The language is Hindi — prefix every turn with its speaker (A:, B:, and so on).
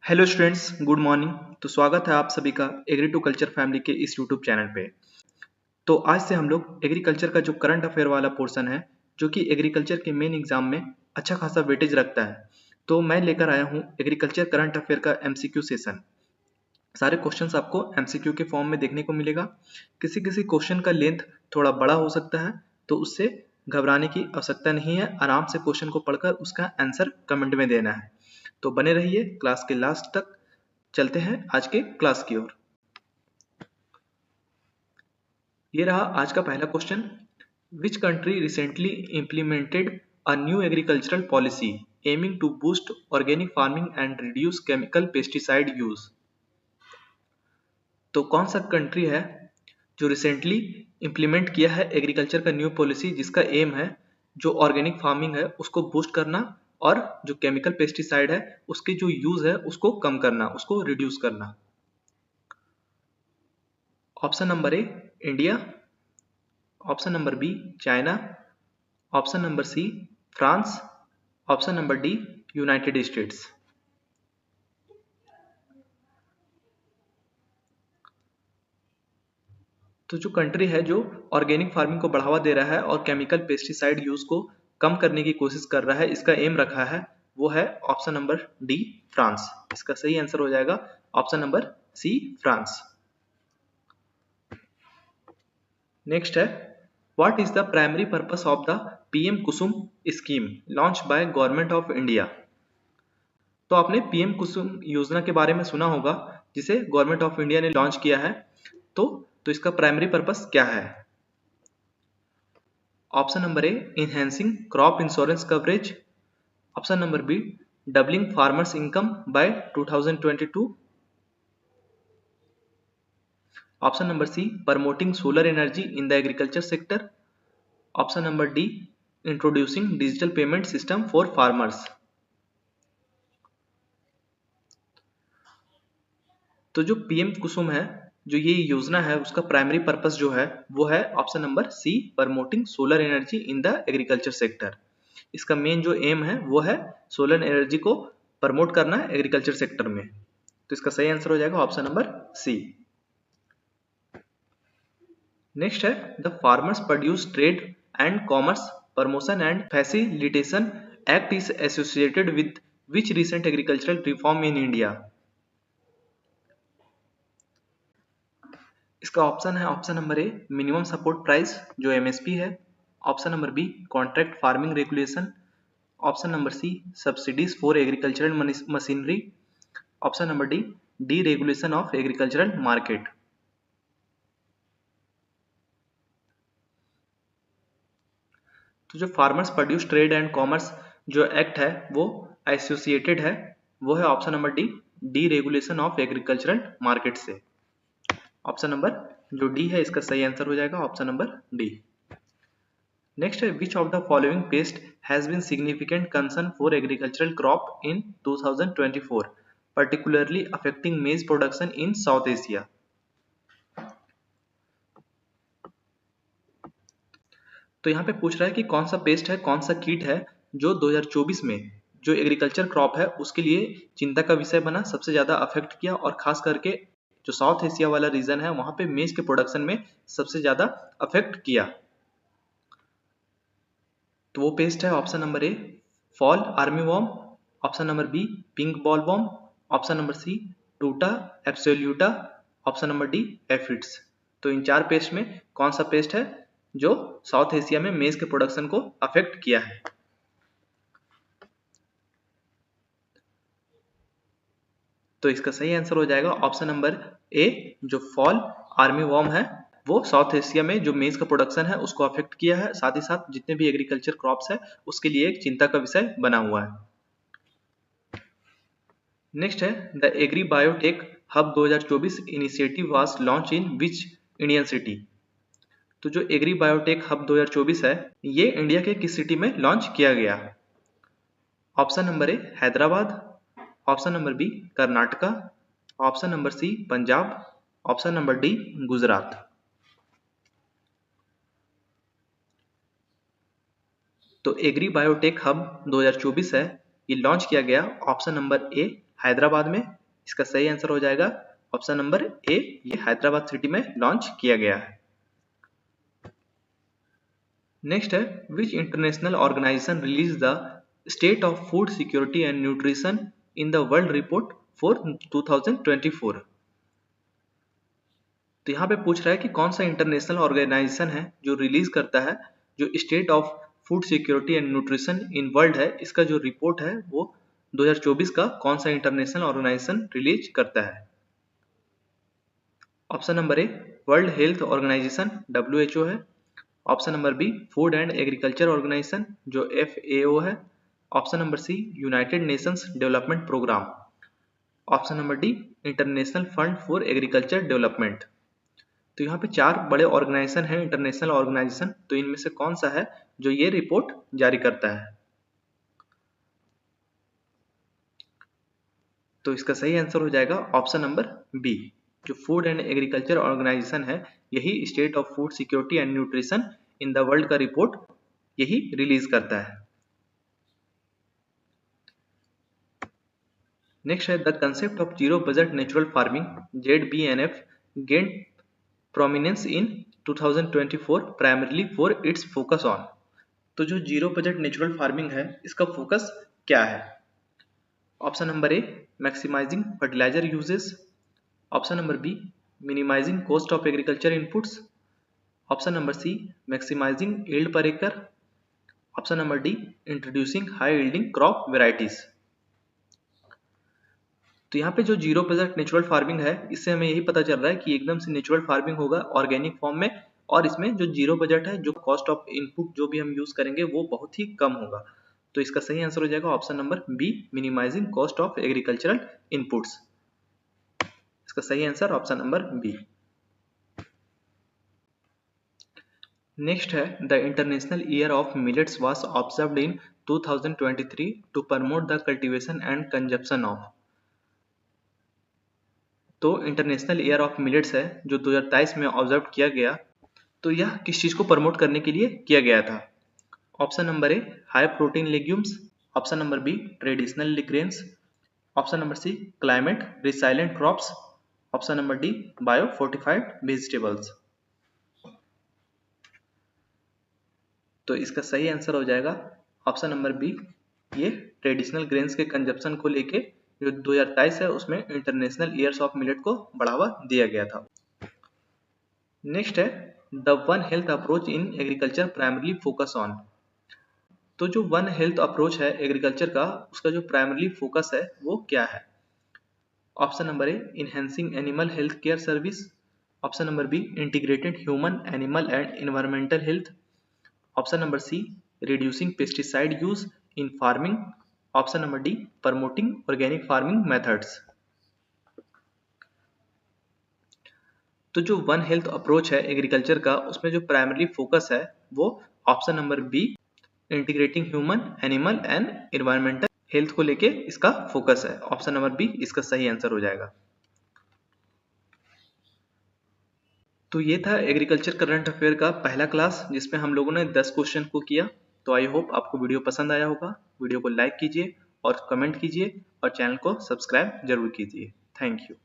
A: Hello students, good morning. तो स्वागत है आप सभी का एग्री टू कल्चर फैमिली के इस यूट्यूब चैनल पे। तो आज से हम लोग एग्रीकल्चर का जो करंट अफेयर वाला पोर्शन है, जो कि एग्रीकल्चर के मेन एग्जाम में अच्छा खासा वेटेज रखता है, तो मैं लेकर आया हूँ एग्रीकल्चर करंट अफेयर का एमसीक्यू सेशन। सारे क्वेश्चंस आपको एमसीक्यू के फॉर्म में देखने को मिलेगा। किसी किसी क्वेश्चन का लेंथ थोड़ा बड़ा हो सकता है, तो उससे घबराने की आवश्यकता नहीं है। आराम से क्वेश्चन को पढ़कर उसका आंसर कमेंट में देना है। तो बने रहिए क्लास के लास्ट तक। चलते हैं आज के क्लास की ओर। ये रहा आज का पहला question. Which country recently implemented a new agricultural policy aiming to boost organic farming and reduce chemical pesticide use. तो कौन सा कंट्री है जो रिसेंटली इम्प्लीमेंट किया है एग्रीकल्चर का न्यू पॉलिसी, जिसका एम है जो ऑर्गेनिक फार्मिंग है उसको बूस्ट करना और जो केमिकल पेस्टिसाइड है उसके जो यूज है उसको कम करना, उसको रिड्यूस करना। Option number A India, option number B China, option number C France, option number D United States. तो जो कंट्री है जो ऑर्गेनिक फार्मिंग को बढ़ावा दे रहा है और केमिकल पेस्टिसाइड यूज को कम करने की कोशिश कर रहा है, इसका एम रखा है, वो है ऑप्शन नंबर डी फ्रांस। इसका सही आंसर हो जाएगा option number C France. Next है, what is the primary purpose of the PM Kusum scheme launch by government of India. तो आपने पीएम कुसुम योजना के बारे में सुना होगा, जिसे गवर्नमेंट ऑफ इंडिया ने लॉन्च किया है। तो इसका प्राइमरी पर्पस क्या है? Option number A enhancing crop insurance coverage, option number B doubling farmers income by 2022, option number C promoting solar energy in the agriculture sector, option number D introducing digital payment system for farmers. तो जो पीएम कुसुम है, जो ये योजना है, उसका प्राइमरी पर्पस जो है वो है option number C promoting solar energy in the agriculture sector. इसका मेन जो एम है वो है सोलर एनर्जी को प्रमोट करना एग्रीकल्चर सेक्टर में। तो इसका सही आंसर हो जाएगा ऑप्शन नंबर सी। नेक्स्ट है, the farmers produce trade and commerce promotion and facilitation act is associated with which recent agricultural reform in India. इसका ऑप्शन है option number A minimum support price जो एमएसपी है, option number B contract farming regulation, option number C subsidies for agricultural machinery, option number D deregulation of agricultural market. तो जो farmers produce trade and commerce जो एक्ट है वो एसोसिएटेड है, वो है option number D deregulation of agricultural market से। ऑप्शन नंबर जो डी है इसका सही आंसर हो जाएगा ऑप्शन नंबर डी। नेक्स्ट है, which of the following pest has been significant concern for agricultural crop in 2024 particularly affecting maize production in South Asia। तो यहाँ पे पूछ रहा है कि कौन सा पेस्ट है, कौन सा कीट है जो 2024 में जो एग्रीकल्चर क्रॉप है उसके लिए चिंता का विषय बना, सबसे ज्यादा अफेक्ट किया, और खास करके जो साउथ एशिया वाला रीजन है वहां पे मेज के प्रोडक्शन में सबसे ज्यादा अफेक्ट किया। तो वो पेस्ट है option number A fall army worm, option number B pink boll worm, option number C tuta absoluta, option number D aphids. तो इन चार पेस्ट में कौन सा पेस्ट है जो साउथ एशिया में मेज के प्रोडक्शन को अफेक्ट किया है? तो इसका सही आंसर हो जाएगा ऑप्शन नंबर ए जो फॉल आर्मी वॉर्म है, वो साउथ एशिया में जो मेज का प्रोडक्शन है उसको अफेक्ट किया है, साथ ही साथ जितने भी एग्रीकल्चर क्रॉप्स है उसके लिए एक चिंता का विषय बना हुआ है। नेक्स्ट है, the agri biotech hub 2024 initiative was launch in which Indian city. तो जो एग्री बायोटेक हब 2024 है ये इंडिया के किस सिटी में लॉन्च किया गया? Option number A Hyderabad, option number B Karnataka, option number C Punjab, option number D Gujarat. तो एग्री बायोटेक हब 2024 है, ये लॉन्च किया गया ऑप्शन नंबर ए हैदराबाद में। इसका सही आंसर हो जाएगा ऑप्शन नंबर ए, ये हैदराबाद सिटी में लॉन्च किया गया है। नेक्स्ट है, which international organisation release the state of food security and nutrition in the world report for 2024। तो यहाँ पे पूछ रहा है कि कौन सा इंटरनेशनल ऑर्गेनाइजेशन है जो रिलीज करता है जो state of food security and nutrition in world है, इसका जो रिपोर्ट है वो 2024 का कौन सा इंटरनेशनल ऑर्गेनाइजेशन रिलीज करता है। Option number A, world health organisation WHO है। Option number B, food and agriculture organisation जो FAO है। Option number C, United Nations development programme. Option number D, international fund for agriculture development. तो यहाँ पे 4 बड़े ऑर्गेनाइजेशन हैं इंटरनेशनल ऑर्गेनाइजेशन, तो इनमें से कौन सा है जो ये रिपोर्ट जारी करता है। तो इसका सही आंसर हो जाएगा ऑप्शन नंबर बी, जो फूड एंड एग्रीकल्चर ऑर्गेनाइजेशन है, यही state of food security and nutrition in the world का रिपोर्ट यही रिलीज करता है। नेक्स्ट है, the concept of zero budget natural farming ZBNF gain prominence in 2024 primarily for its focus on. तो जो जीरो बजट नेचुरल फार्मिंग है इसका फोकस क्या है। Option number A, maximising fertiliser uses. Option number B, minimising cost of agriculture inputs. Option number C, maximising yield per एकड़। Option number D, introducing high yielding crop varieties. तो यहाँ पे जो जीरो बजट नेचुरल फार्मिंग है इससे हमें यही पता चल रहा है कि एकदम से नेचुरल फार्मिंग होगा ऑर्गेनिक फॉर्म में, और इसमें जो जीरो बजट है, जो कॉस्ट ऑफ इनपुट जो भी हम यूज करेंगे वो बहुत ही कम होगा। तो इसका सही आंसर हो जाएगा option number B, minimising cost of agricultural inputs. इसका सही answer option number B. Next है, the international year of millets was observed in 2023 to promote the cultivation and consumption of. तो इंटरनेशनल ईयर ऑफ मिलेट्स है जो 2023 में ऑब्जर्व किया गया, तो यह किस चीज को प्रमोट करने के लिए किया गया था। Option number A, high protein legumes. Option number B, traditional grains. Option number C, climate resilient crops. Option number D, bio fortified vegetables. तो इसका सही आंसर हो जाएगा ऑप्शन नंबर बी, ये ट्रेडिशनल ग्रेन्स के कंजप्शन को लेके जो 2023 है उसमें इंटरनेशनल ईयर्स ऑफ मिलेट को बढ़ावा दिया गया था। नेक्स्ट है, the one health approach in agriculture primarily focus on. तो जो वन हेल्थ अप्रोच है एग्रीकल्चर का, उसका जो प्राइमरीली फोकस है वो क्या है। Option number A, enhancing animal health care service. Option number B, integrated human animal and environmental health. Option number C, reducing pesticide use in farming. Option number D, promoting organic farming methods. तो जो वन हेल्थ अप्रोच है एग्रीकल्चर का, उसमें जो प्राइमरी फोकस है वो option number B, integrating human animal and environmental health को लेके इसका फोकस है। ऑप्शन नंबर बी इसका सही आंसर हो जाएगा। तो ये था एग्रीकल्चर करंट अफेयर का पहला क्लास, जिसमें हम लोगों ने 10 क्वेश्चन को किया। तो आई होप आपको वीडियो पसंद आया होगा। वीडियो को लाइक कीजिए और कमेंट कीजिए और चैनल को सब्सक्राइब जरूर कीजिए। Thank you.